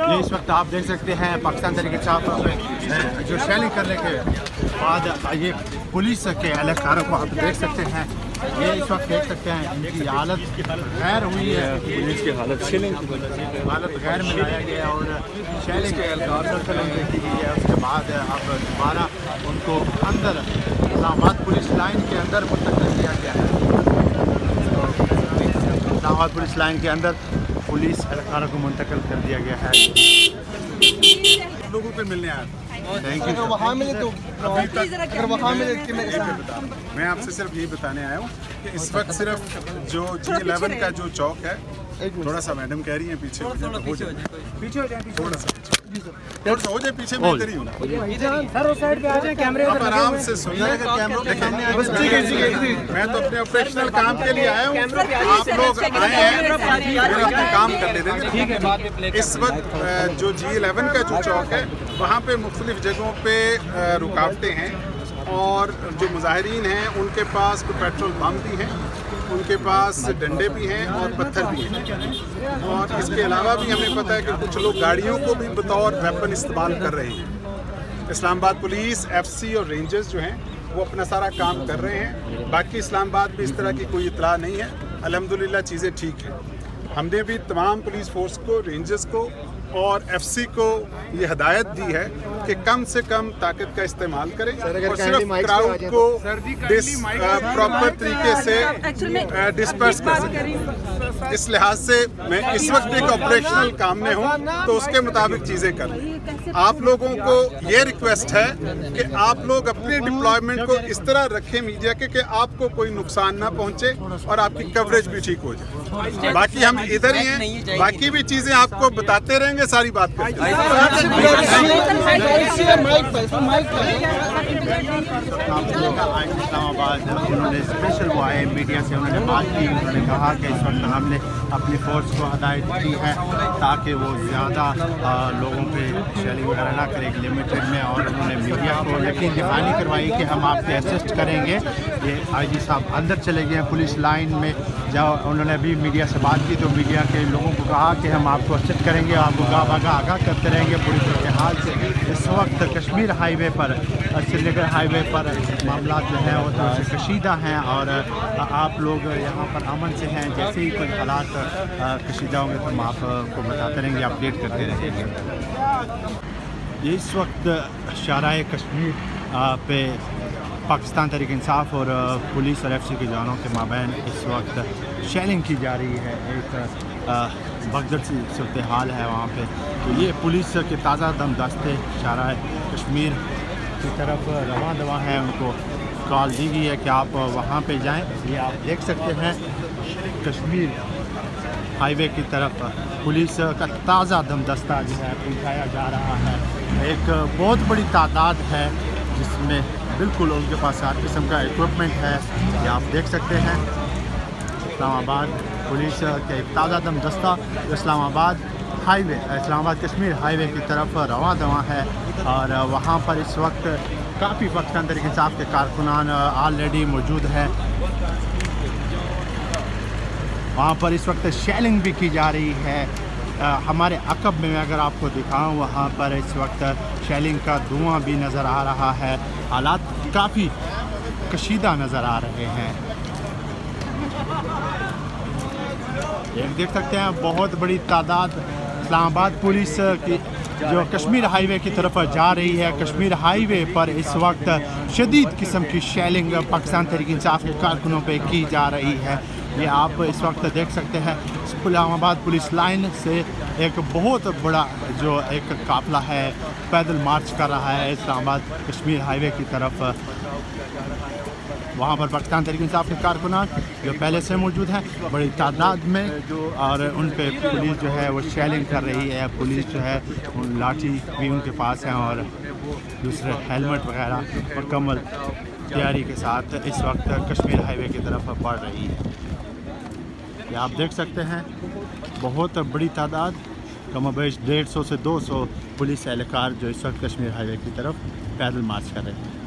ये इस वक्त आप देख सकते हैं पाकिस्तान तहरीक इंसाफ जो शेलिंग करने के बाद ये पुलिस के एहलकारों को आप देख सकते हैं। ये इस वक्त देख सकते हैं इनकी हालत गैर हुई है, पुलिस की हालत हालत गैर में लाया गया और शेलिंग के एहलकार देखी गई है। उसके बाद अब दोबारा उनको अंदर इस्लामाबाद पुलिस लाइन के अंदर मुंतकिल किया गया है। इस्लामाबाद पुलिस लाइन के अंदर पुलिस एहलकारों को मुंतकिल कर दिया गया है। लोगों को मिलने आया था। Thank you. वहाँ मिले तो अगर वहाँ मिले मैं आपसे सिर्फ यही बताने आया हूँ कि इस वक्त सिर्फ जो G11 का जो चौक है, थोड़ा सा मैडम कह रही हैं पीछे हो जाए, पीछे हो जाए, थोड़ा सा हो जाए पीछे, मैं इधर ही हूँ। सर उस साइड पे आ जाए, कैमरे आप आराम से सुनिए। मैं तो अपने ऑपरेशनल काम के लिए आया हूँ, आप लोग आए हैं फिर अपना काम कर लेते हैं। इस वक्त जो G11 का जो चौक है वहाँ पे मुख्तलिफ जगहों पे रुकावटें हैं और जो मुजाहिरीन हैं उनके पास पेट्रोल बम भी हैं, उनके पास डंडे भी हैं और पत्थर भी हैं। और इसके अलावा भी हमें पता है कि कुछ लोग गाड़ियों को भी बतौर वेपन इस्तेमाल कर रहे हैं। इस्लामाबाद पुलिस, FC और रेंजर्स जो हैं वो अपना सारा काम कर रहे हैं। बाकी इस्लामाबाद में इस तरह की कोई इतला नहीं है, अल्हम्दुलिल्लाह चीज़ें ठीक हैं। हमने भी तमाम पुलिस फोर्स को, रेंजर्स को और FC को ये हदायत दी है कि कम से कम ताकत का इस्तेमाल करें और सिर्फ क्राउड को प्रॉपर तरीके से डिस्पर्स कर सकें। इस लिहाज से मैं इस वक्त एक ऑपरेशनल काम में हूँ तो उसके मुताबिक चीज़ें कर लें। आप लोगों को ये रिक्वेस्ट है कि आप लोग अपने डिप्लॉयमेंट को इस तरह रखें मीडिया के कि आपको कोई नुकसान ना पहुँचे और आपकी कवरेज भी ठीक हो जाए। बाकी हम इधर ही हैं, बाकी भी चीज़ें आपको बताते रहेंगे, सारी बात करेंगे। इस्लामाबाद उन्होंने स्पेशल वो आए मीडिया से, उन्होंने बात की, उन्होंने कहा कि इस वक्त हमने अपनी फोर्स को हदायत दी है ताकि वो ज़्यादा लोगों पे शेलिंग वगैरह ना करे, लिमिटेड में। और उन्होंने मीडिया को यकीन दहानी करवाई कि हम आपके असिस्ट करेंगे। ये IG साहब अंदर चले गए पुलिस लाइन में। जब उन्होंने अभी मीडिया से बात की तो मीडिया के लोगों को कहा कि हम आपको असिस्ट करेंगे, आपको आगाह करते रहेंगे पूरी सूरत हाल से। इस वक्त कश्मीर हाईवे पर, श्रीनगर हाईवे पर मामला जो है वो थोड़े से कशीदा हैं और आप लोग यहाँ पर अमन से हैं। जैसे ही कोई हालात कशीदा होंगे तो हम आपको बताते रहेंगे, अपडेट करते रहेंगे। ये इस वक्त शाहराह कश्मीर पे पाकिस्तान तहरीक इंसाफ और पुलिस और FC के जवानों के माबैन इस वक्त शेलिंग की जा रही है। एक भगदड़ सी सूरत हाल है वहाँ पे। तो ये पुलिस के ताज़ा दम दस्ते शाहराह कश्मीर की तरफ रवां दवा हैं, उनको कॉल दी गई है कि आप वहाँ पे जाएं। ये आप देख सकते हैं कश्मीर हाईवे की तरफ पुलिस का ताज़ा दम दस्ता जो है पहुँचाया जा रहा है। एक बहुत बड़ी तादाद है जिसमें बिल्कुल उनके पास हर किस्म का इक्विपमेंट है। ये आप देख सकते हैं इस्लामाबाद पुलिस के एक ताज़ा दम दस्ता इस्लामाबाद कश्मीर हाईवे की तरफ रवां दवा है। और वहाँ पर इस वक्त काफ़ी पाकिस्तान तहरीक इंसाफ के कारकुनान ऑलरेडी मौजूद है। वहाँ पर इस वक्त शेलिंग भी की जा रही है। हमारे अकब में अगर आपको दिखाऊं वहाँ पर इस वक्त शेलिंग का धुआं भी नज़र आ रहा है। हालात काफ़ी कशीदा नज़र आ रहे हैं। ये देख सकते हैं बहुत बड़ी तादाद इस्लामाबाद पुलिस की जो कश्मीर हाईवे की तरफ जा रही है। कश्मीर हाईवे पर इस वक्त शदीद किस्म की शेलिंग पाकिस्तान तहरीक इंसाफ के कारकुनों पे की जा रही है। ये आप इस वक्त देख सकते हैं इस्लामाबाद पुलिस लाइन से एक बहुत बड़ा जो एक काफिला है पैदल मार्च कर रहा है इस्लामाबाद कश्मीर हाईवे की तरफ। वहाँ पर पाकिस्तान तहरीक इंसाफ के कारकुनान जो पहले से मौजूद हैं बड़ी तादाद में, और उन पे पुलिस जो है वो शेलिंग कर रही है। पुलिस जो है उन लाठी भी उनके पास हैं और दूसरे हेलमेट वगैरह मुकम्मल तैयारी के साथ इस वक्त कश्मीर हाईवे की तरफ बढ़ रही है। ये आप देख सकते हैं बहुत बड़ी तादाद, कमोबेश 150 से 200 पुलिस एहलकार जो इस वक्त कश्मीर हाईवे की तरफ पैदल मार्च कर रहे हैं।